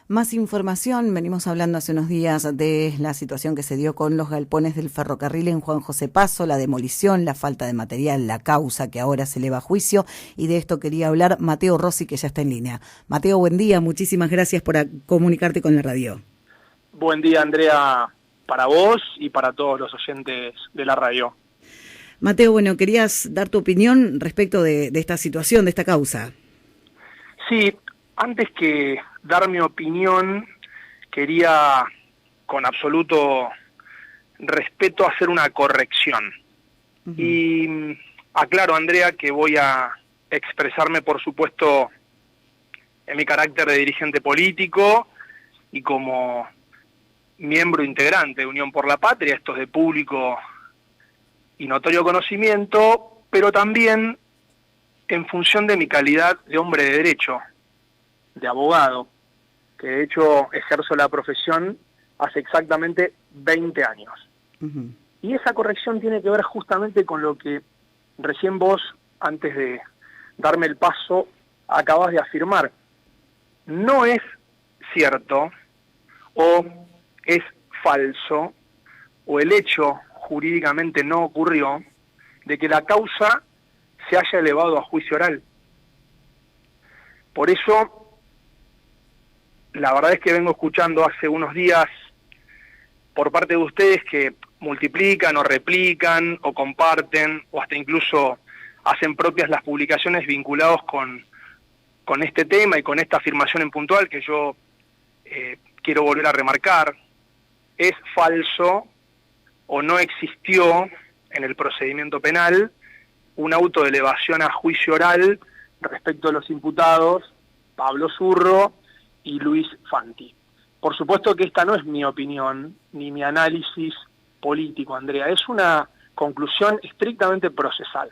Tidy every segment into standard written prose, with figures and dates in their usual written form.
Más información, venimos hablando hace unos días de la situación que se dio con los galpones del ferrocarril en Juan José Paso, la demolición, la falta de material, la causa que ahora se eleva a juicio, y de esto quería hablar Mateo Rossi, que ya está en línea. Mateo, buen día, muchísimas gracias por comunicarte con la radio. Buen día, Andrea, para vos y para todos los oyentes de la radio. Mateo, bueno, querías dar tu opinión respecto de esta situación, de esta causa. Sí, antes que dar mi opinión, quería con absoluto respeto hacer una corrección. Y aclaro, Andrea, que voy a expresarme, por supuesto, en mi carácter de dirigente político y como miembro integrante de Unión por la Patria, esto es de público y notorio conocimiento, pero también en función de mi calidad de hombre de derecho, de abogado, que de hecho ejerzo la profesión hace exactamente 20 años. Y esa corrección tiene que ver justamente con lo que recién vos, antes de darme el paso, acabas de afirmar. No es cierto, o es falso, o el hecho jurídicamente no ocurrió, de que la causa se haya elevado a juicio oral. Por eso, la verdad es que vengo escuchando hace unos días por parte de ustedes que multiplican o replican o comparten o hasta incluso hacen propias las publicaciones vinculados con este tema y con esta afirmación en puntual que yo quiero volver a remarcar. Es falso o no existió en el procedimiento penal un auto de elevación a juicio oral respecto a los imputados Pablo Zurro y Luis Fanti. Por supuesto que esta no es mi opinión, ni mi análisis político, Andrea, es una conclusión estrictamente procesal.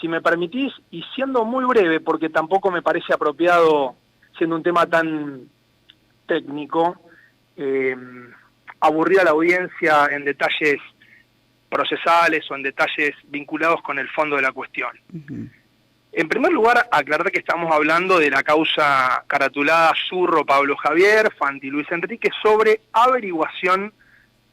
Si me permitís, y siendo muy breve, porque tampoco me parece apropiado, siendo un tema tan técnico, aburrir a la audiencia en detalles procesales o en detalles vinculados con el fondo de la cuestión. En primer lugar, aclarar que estamos hablando de la causa caratulada Zurro Pablo Javier, Fanti Luis Enrique, sobre averiguación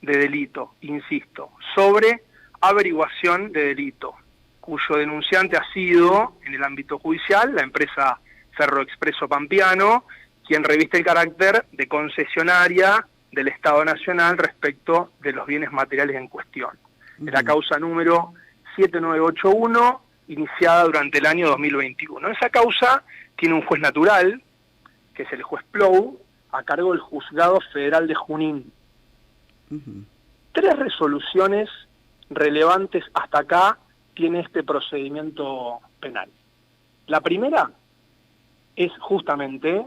de delito, insisto, sobre averiguación de delito, cuyo denunciante ha sido, en el ámbito judicial, la empresa Ferroexpreso Pampeano, quien reviste el carácter de concesionaria del Estado Nacional respecto de los bienes materiales en cuestión. De la causa número 7981, iniciada durante el año 2021. Esa causa tiene un juez natural, que es el juez Plou, a cargo del Juzgado Federal de Junín. 3 resoluciones relevantes hasta acá tiene este procedimiento penal. La primera es justamente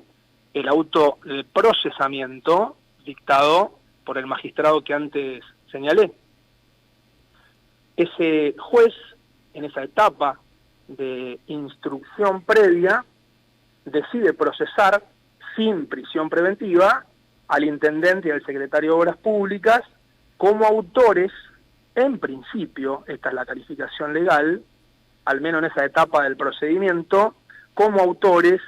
el auto de procesamiento dictado por el magistrado que antes señalé. Ese juez, en esa etapa de instrucción previa, decide procesar sin prisión preventiva al intendente y al secretario de Obras Públicas como autores, en principio, esta es la calificación legal, al menos en esa etapa del procedimiento, como autores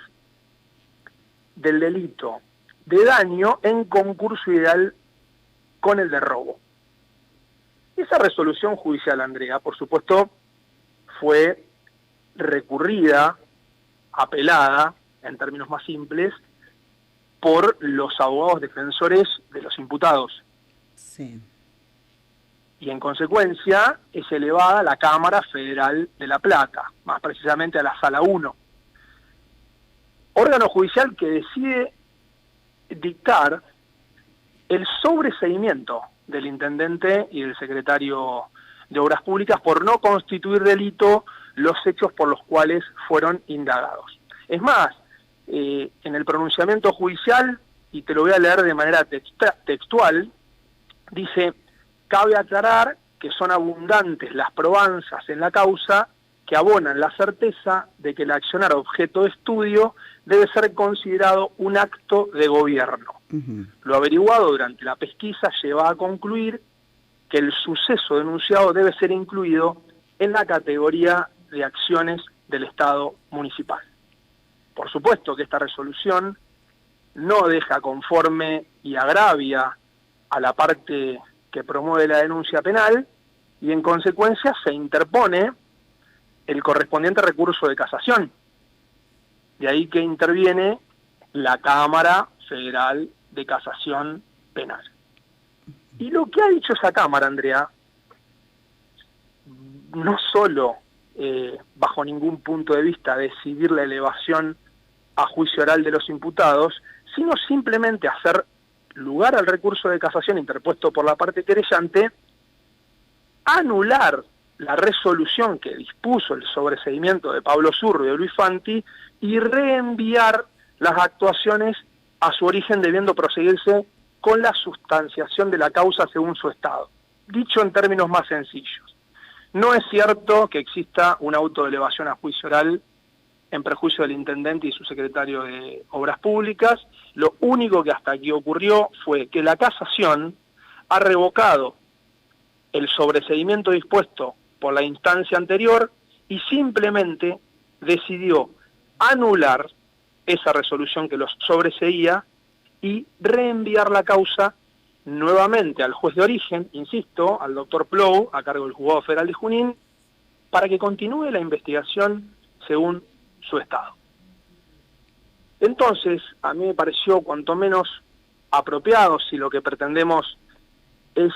del delito de daño en concurso ideal con el de robo. Esa resolución judicial, Andrea, por supuesto, fue recurrida, apelada, en términos más simples, por los abogados defensores de los imputados. Sí. Y en consecuencia es elevada a la Cámara Federal de La Plata, más precisamente a la Sala 1. Órgano judicial que decide dictar el sobreseimiento del intendente y del secretario de Obras Públicas por no constituir delito los hechos por los cuales fueron indagados. Es más, en el pronunciamiento judicial, y te lo voy a leer de manera textual, dice: cabe aclarar que son abundantes las probanzas en la causa que abonan la certeza de que el accionar objeto de estudio debe ser considerado un acto de gobierno. Lo averiguado durante la pesquisa lleva a concluir que el suceso denunciado debe ser incluido en la categoría de acciones del Estado municipal. Por supuesto que esta resolución no deja conforme y agravia a la parte que promueve la denuncia penal, y en consecuencia se interpone el correspondiente recurso de casación. De ahí que interviene la Cámara Federal de Casación Penal. Y lo que ha dicho esa Cámara, Andrea, no solo bajo ningún punto de vista decidir la elevación a juicio oral de los imputados, sino simplemente hacer lugar al recurso de casación interpuesto por la parte querellante, anular la resolución que dispuso el sobreseimiento de Pablo Zurro y de Luis Fanti y reenviar las actuaciones a su origen, debiendo proseguirse con la sustanciación de la causa según su estado. Dicho en términos más sencillos, no es cierto que exista una autoelevación a juicio oral en perjuicio del intendente y su secretario de Obras Públicas. Lo único que hasta aquí ocurrió fue que la casación ha revocado el sobreseimiento dispuesto por la instancia anterior y simplemente decidió anular esa resolución que los sobreseía y reenviar la causa nuevamente al juez de origen, insisto, al doctor Plou, a cargo del Juzgado Federal de Junín, para que continúe la investigación según su estado. Entonces, a mí me pareció cuanto menos apropiado, si lo que pretendemos es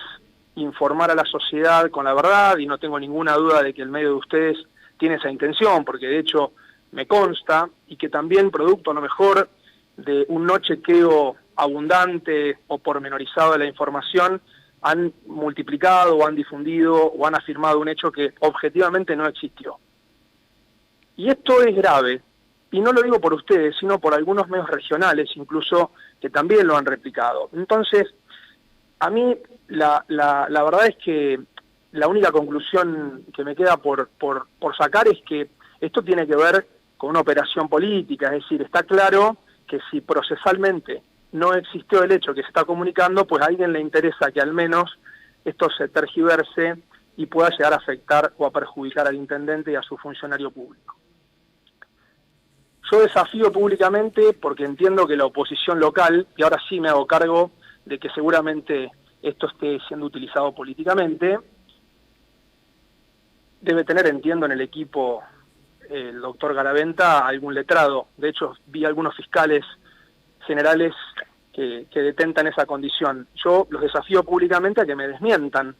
informar a la sociedad con la verdad, y no tengo ninguna duda de que el medio de ustedes tiene esa intención, porque de hecho me consta, y que también producto a lo mejor de un no chequeo abundante o pormenorizado de la información, han multiplicado o han difundido o han afirmado un hecho que objetivamente no existió. Y esto es grave, y no lo digo por ustedes, sino por algunos medios regionales incluso, que también lo han replicado. Entonces, a mí la verdad es que la única conclusión que me queda por sacar es que esto tiene que ver con una operación política, es decir, está claro que si procesalmente no existió el hecho que se está comunicando, pues a alguien le interesa que al menos esto se tergiverse y pueda llegar a afectar o a perjudicar al intendente y a su funcionario público. Yo desafío públicamente, porque entiendo que la oposición local, y ahora sí me hago cargo de que seguramente esto esté siendo utilizado políticamente, debe tener, entiendo, en el equipo el doctor Garaventa algún letrado. De hecho, vi algunos fiscales generales que detentan esa condición. Yo los desafío públicamente a que me desmientan.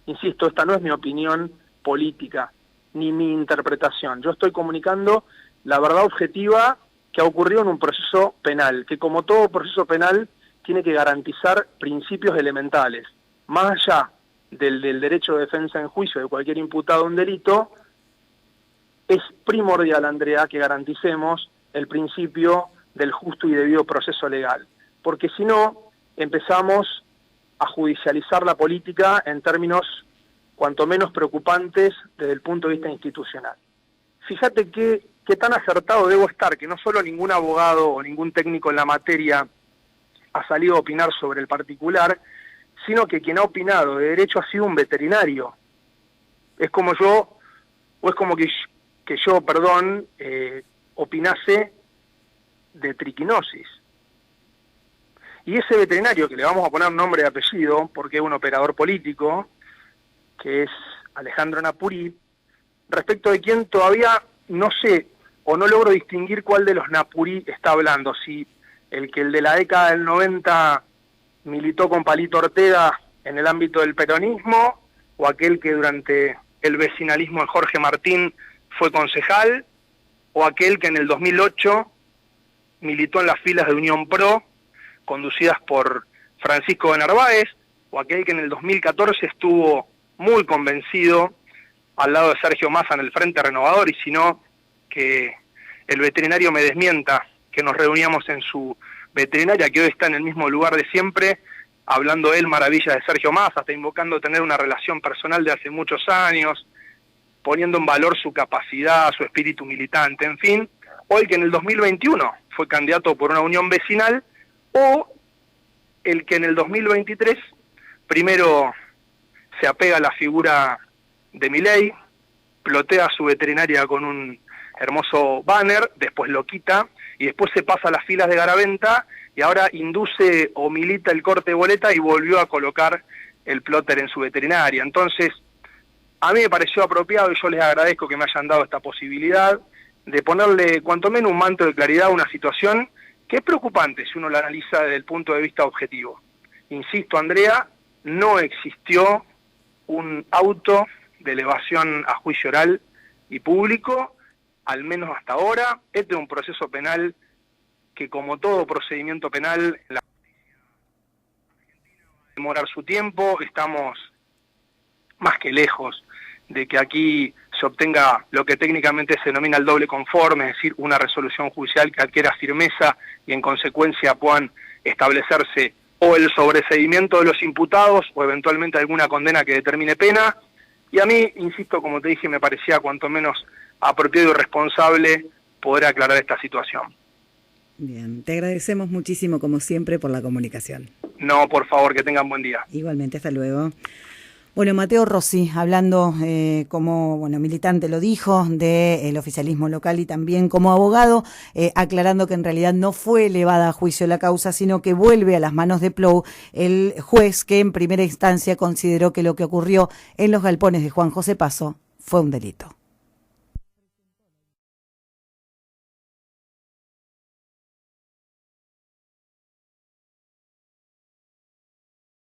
Insisto, esta no es mi opinión política, ni mi interpretación. Yo estoy comunicando la verdad objetiva que ha ocurrido en un proceso penal, que como todo proceso penal tiene que garantizar principios elementales. Más allá del derecho de defensa en juicio de cualquier imputado en delito, es primordial, Andrea, que garanticemos el principio del justo y debido proceso legal, porque si no, empezamos a judicializar la política en términos cuanto menos preocupantes desde el punto de vista institucional. Fíjate qué tan acertado debo estar, que no solo ningún abogado o ningún técnico en la materia ha salido a opinar sobre el particular, sino que quien ha opinado de derecho ha sido un veterinario. Es como yo, o es como que yo, opinase de triquinosis. Y ese veterinario, que le vamos a poner nombre y apellido, porque es un operador político, que es Alejandro Napuri, respecto de quien todavía no sé, o no logro distinguir cuál de los Napuri está hablando, si el de la década del 90 militó con Palito Ortega en el ámbito del peronismo, o aquel que durante el vecinalismo de Jorge Martín fue concejal, o aquel que en el 2008 militó en las filas de Unión Pro, conducidas por Francisco de Narváez, o aquel que en el 2014 estuvo muy convencido al lado de Sergio Massa en el Frente Renovador, y si no, que el veterinario me desmienta que nos reuníamos en su veterinaria, que hoy está en el mismo lugar de siempre, hablando él maravillas de Sergio Massa, hasta invocando tener una relación personal de hace muchos años, poniendo en valor su capacidad, su espíritu militante, en fin. Hoy que en el 2021 fue candidato por una unión vecinal, o el que en el 2023 primero se apega a la figura de Milei, plotea su veterinaria con un hermoso banner, después lo quita y después se pasa a las filas de Garaventa y ahora induce o milita el corte de boleta y volvió a colocar el plotter en su veterinaria. Entonces, a mí me pareció apropiado y yo les agradezco que me hayan dado esta posibilidad de ponerle cuanto menos un manto de claridad a una situación que es preocupante si uno la analiza desde el punto de vista objetivo. Insisto, Andrea, no existió un auto de elevación a juicio oral y público, al menos hasta ahora. Este es un proceso penal que, como todo procedimiento penal, la demorar su tiempo. Estamos más que lejos de que aquí se obtenga lo que técnicamente se denomina el doble conforme, es decir, una resolución judicial que adquiera firmeza y en consecuencia puedan establecerse o el sobreseimiento de los imputados o eventualmente alguna condena que determine pena. Y a mí, insisto, como te dije, me parecía cuanto menos apropiado y responsable poder aclarar esta situación. Bien, te agradecemos muchísimo como siempre por la comunicación. No, por favor, que tengan buen día. Igualmente, hasta luego. Bueno, Mateo Rossi, hablando como militante, lo dijo, del oficialismo local y también como abogado, aclarando que en realidad no fue elevada a juicio la causa, sino que vuelve a las manos de Plou, el juez que en primera instancia consideró que lo que ocurrió en los galpones de Juan José Paso fue un delito.